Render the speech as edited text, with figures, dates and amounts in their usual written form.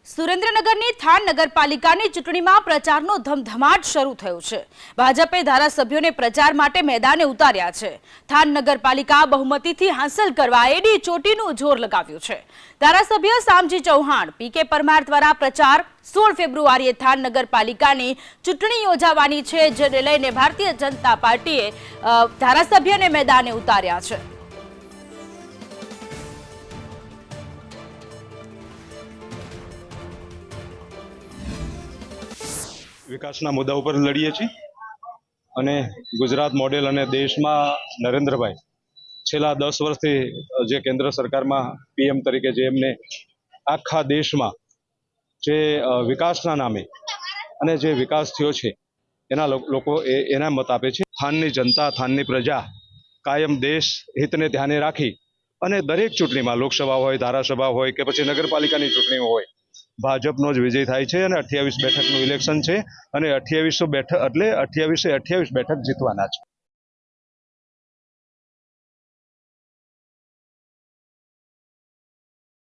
સુરેન્દ્રનગરની than નગરપાલિકાની ચૂંટણીમાં પ્રચારનો ધમધમાટ શરૂ થયો છે। ભાજપે ધારાસભ્યોને પ્રચાર માટે મેદાને ઉતાર્યા છે। થાન નગરપાલિકા બહુમતીથી હાંસલ કરવા એડી ચોટીનું જોર લગાવ્યું છે। ધારાસભ્ય શામજી ચૌહાણ, પીકે પરમાર દ્વારા પ્રચાર 16 ફેબ્રુઆરીએ થાન નગરપાલિકાની ચૂંટણી યોજાવાની છે, જેને લઈને ભારતીય જનતા પાર્ટીએ ધારાસભ્યને મેદાને ઉતાર્યા છે। વિકાસના મુદ્દા ઉપર લડીએ છીએ અને ગુજરાત મોડેલ અને દેશમાં નરેન્દ્રભાઈ છેલ્લા 10 વર્ષથી જે કેન્દ્ર સરકારમાં પીએમ તરીકે જે એમને આખા દેશમાં જે વિકાસના નામે અને જે વિકાસ થયો છે એના લોકો એના મત આપે છે। થાનની જનતા, થાનની પ્રજા કાયમ દેશ હિતને ધ્યાને રાખી અને દરેક ચૂંટણીમાં લોકસભા હોય, ધારાસભા હોય કે પછી નગરપાલિકાની ચૂંટણીઓ હોય, ભાજપનો જ વિજય થાય છે અને 28 બેઠકનું ઇલેક્શન છે અને 2800 બેઠક એટલે 28 બેઠક જીતવાના છે।